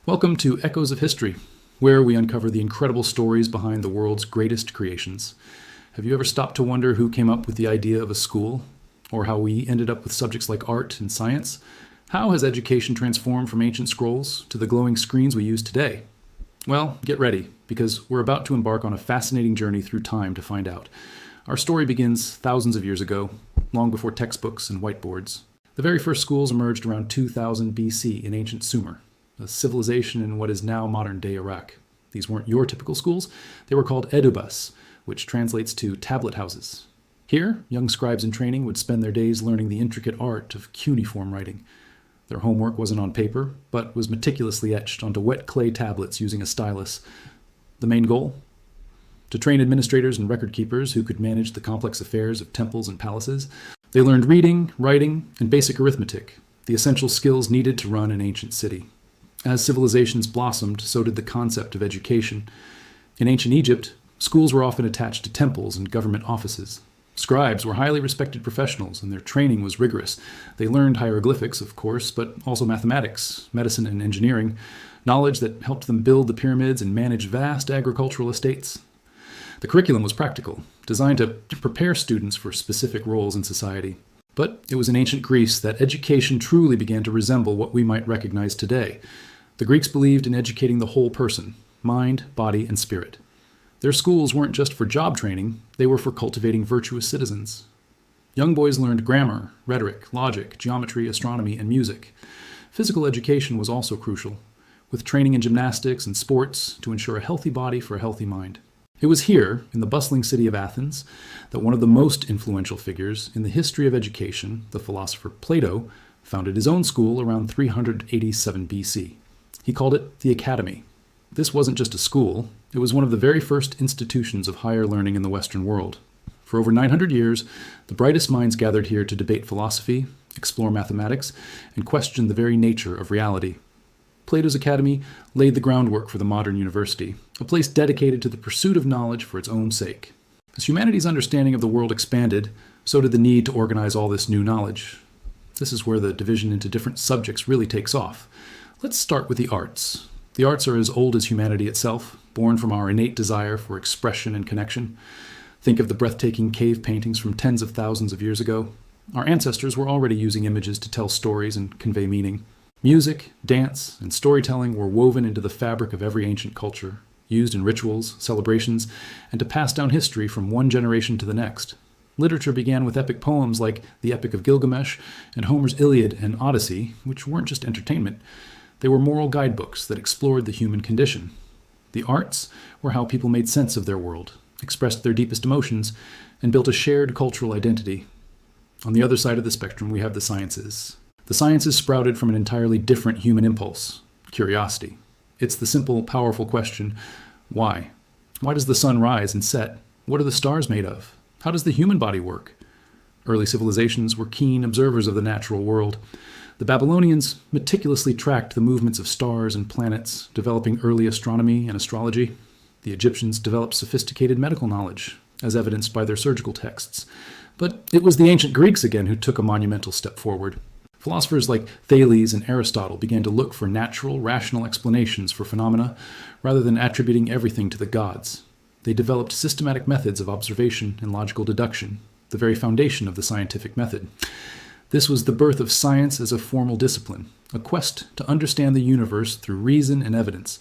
Welcome to Echoes of History, where we uncover the incredible stories behind the world's greatest creations. Have you ever stopped to wonder who came up with the idea of a school? Or how we ended up with subjects like art and science? How has education transformed from ancient scrolls to the glowing screens we use today? Well, get ready, because we're about to embark on a fascinating journey through time to find out. Our story begins thousands of years ago, long before textbooks and whiteboards. The very first schools emerged around 2000 BC in ancient Sumer, a civilization in what is now modern-day Iraq. These weren't your typical schools. They were called edubas, which translates to tablet houses. Here, young scribes in training would spend their days learning the intricate art of cuneiform writing. Their homework wasn't on paper, but was meticulously etched onto wet clay tablets using a stylus. The main goal? To train administrators and record keepers who could manage the complex affairs of temples and palaces. They learned reading, writing, and basic arithmetic, the essential skills needed to run an ancient city. As civilizations blossomed, so did the concept of education. In ancient Egypt, schools were often attached to temples and government offices. Scribes were highly respected professionals, and their training was rigorous. They learned hieroglyphics, of course, but also mathematics, medicine, and engineering, knowledge that helped them build the pyramids and manage vast agricultural estates. The curriculum was practical, designed to prepare students for specific roles in society. But it was in ancient Greece that education truly began to resemble what we might recognize today. The Greeks believed in educating the whole person, mind, body, and spirit. Their schools weren't just for job training, they were for cultivating virtuous citizens. Young boys learned grammar, rhetoric, logic, geometry, astronomy, and music. Physical education was also crucial, with training in gymnastics and sports to ensure a healthy body for a healthy mind. It was here, in the bustling city of Athens, that one of the most influential figures in the history of education, the philosopher Plato, founded his own school around 387 BC. He called it the Academy. This wasn't just a school, it was one of the very first institutions of higher learning in the Western world. For over 900 years, the brightest minds gathered here to debate philosophy, explore mathematics, and question the very nature of reality. Plato's Academy laid the groundwork for the modern university, a place dedicated to the pursuit of knowledge for its own sake. As humanity's understanding of the world expanded, so did the need to organize all this new knowledge. This is where the division into different subjects really takes off. Let's start with the arts. The arts are as old as humanity itself, born from our innate desire for expression and connection. Think of the breathtaking cave paintings from tens of thousands of years ago. Our ancestors were already using images to tell stories and convey meaning. Music, dance, and storytelling were woven into the fabric of every ancient culture, used in rituals, celebrations, and to pass down history from one generation to the next. Literature began with epic poems like the Epic of Gilgamesh and Homer's Iliad and Odyssey, which weren't just entertainment. They were moral guidebooks that explored the human condition. The arts were how people made sense of their world, expressed their deepest emotions, and built a shared cultural identity. On the other side of the spectrum, we have the sciences. The sciences sprouted from an entirely different human impulse, curiosity. It's the simple, powerful question, why? Why does the sun rise and set? What are the stars made of? How does the human body work? Early civilizations were keen observers of the natural world. The Babylonians meticulously tracked the movements of stars and planets, developing early astronomy and astrology. The Egyptians developed sophisticated medical knowledge, as evidenced by their surgical texts. But it was the ancient Greeks again who took a monumental step forward. Philosophers like Thales and Aristotle began to look for natural, rational explanations for phenomena rather than attributing everything to the gods. They developed systematic methods of observation and logical deduction, the very foundation of the scientific method. This was the birth of science as a formal discipline, a quest to understand the universe through reason and evidence.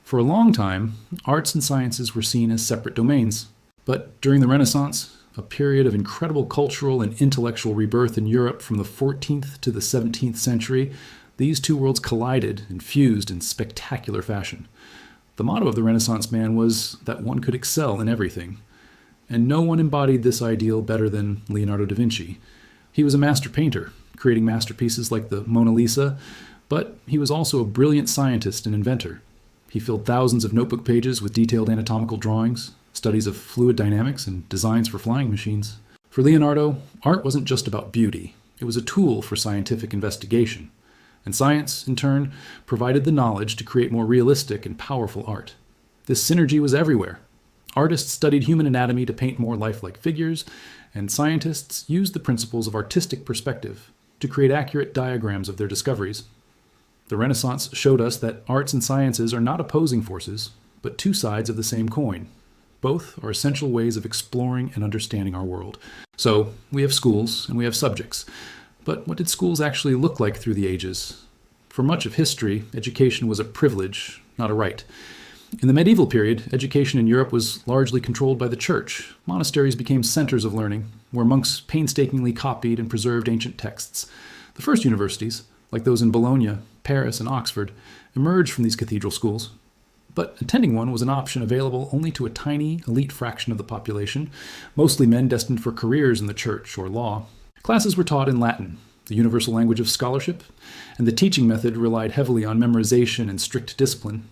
For a long time, arts and sciences were seen as separate domains. But during the Renaissance, a period of incredible cultural and intellectual rebirth in Europe from the 14th to the 17th century, these two worlds collided and fused in spectacular fashion. The motto of the Renaissance man was that one could excel in everything. And no one embodied this ideal better than Leonardo da Vinci. He was a master painter, creating masterpieces like the Mona Lisa, but he was also a brilliant scientist and inventor. He filled thousands of notebook pages with detailed anatomical drawings, studies of fluid dynamics, and designs for flying machines. For Leonardo, art wasn't just about beauty. It was a tool for scientific investigation. And science, in turn, provided the knowledge to create more realistic and powerful art. This synergy was everywhere. Artists studied human anatomy to paint more lifelike figures, and scientists used the principles of artistic perspective to create accurate diagrams of their discoveries. The Renaissance showed us that arts and sciences are not opposing forces, but two sides of the same coin. Both are essential ways of exploring and understanding our world. So, we have schools and we have subjects. But what did schools actually look like through the ages? For much of history, education was a privilege, not a right. In the medieval period, education in Europe was largely controlled by the church. Monasteries became centers of learning, where monks painstakingly copied and preserved ancient texts. The first universities, like those in Bologna, Paris, and Oxford, emerged from these cathedral schools. But attending one was an option available only to a tiny, elite fraction of the population, mostly men destined for careers in the church or law. Classes were taught in Latin, the universal language of scholarship, and the teaching method relied heavily on memorization and strict discipline.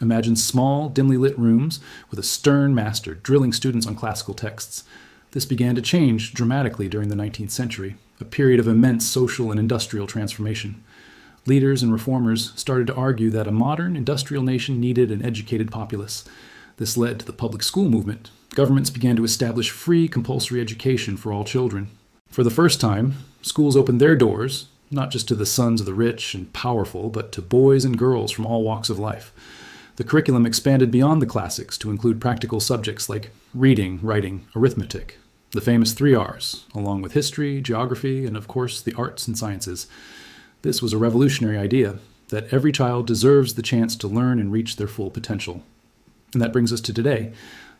Imagine small, dimly lit rooms with a stern master drilling students on classical texts. This began to change dramatically during the 19th century, a period of immense social and industrial transformation. Leaders and reformers started to argue that a modern industrial nation needed an educated populace. This led to the public school movement. Governments began to establish free, compulsory education for all children. For the first time, schools opened their doors, not just to the sons of the rich and powerful, but to boys and girls from all walks of life. The curriculum expanded beyond the classics to include practical subjects like reading, writing, arithmetic, the famous 3 R's, along with history, geography, and of course the arts and sciences. This was a revolutionary idea, that every child deserves the chance to learn and reach their full potential. And that brings us to today.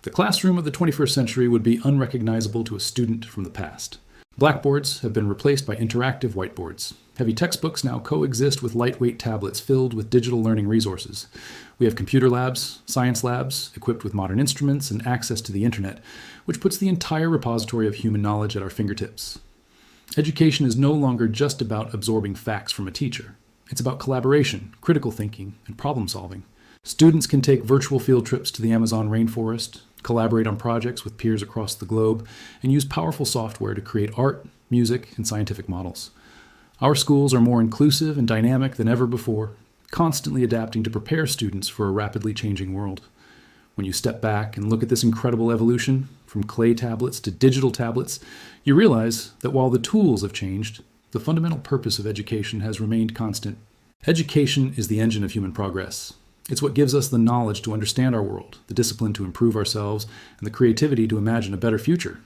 The classroom of the 21st century would be unrecognizable to a student from the past. Blackboards have been replaced by interactive whiteboards. Heavy textbooks now coexist with lightweight tablets filled with digital learning resources. We have computer labs, science labs, equipped with modern instruments and access to the internet, which puts the entire repository of human knowledge at our fingertips. Education is no longer just about absorbing facts from a teacher. It's about collaboration, critical thinking, and problem solving. Students can take virtual field trips to the Amazon rainforest, collaborate on projects with peers across the globe, and use powerful software to create art, music, and scientific models. Our schools are more inclusive and dynamic than ever before, constantly adapting to prepare students for a rapidly changing world. When you step back and look at this incredible evolution, from clay tablets to digital tablets, you realize that while the tools have changed, the fundamental purpose of education has remained constant. Education is the engine of human progress. It's what gives us the knowledge to understand our world, the discipline to improve ourselves, and the creativity to imagine a better future.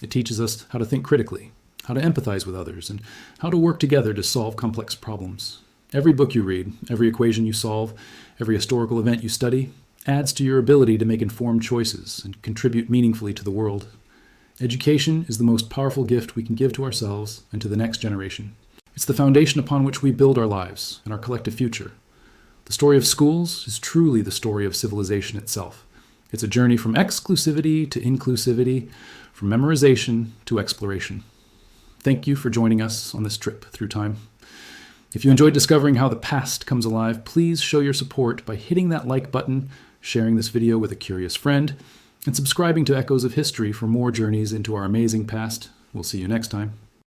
It teaches us how to think critically, how to empathize with others, and how to work together to solve complex problems. Every book you read, every equation you solve, every historical event you study, adds to your ability to make informed choices and contribute meaningfully to the world. Education is the most powerful gift we can give to ourselves and to the next generation. It's the foundation upon which we build our lives and our collective future. The story of schools is truly the story of civilization itself. It's a journey from exclusivity to inclusivity, from memorization to exploration. Thank you for joining us on this trip through time. If you enjoyed discovering how the past comes alive, please show your support by hitting that like button, sharing this video with a curious friend, and subscribing to Echoes of History for more journeys into our amazing past. We'll see you next time.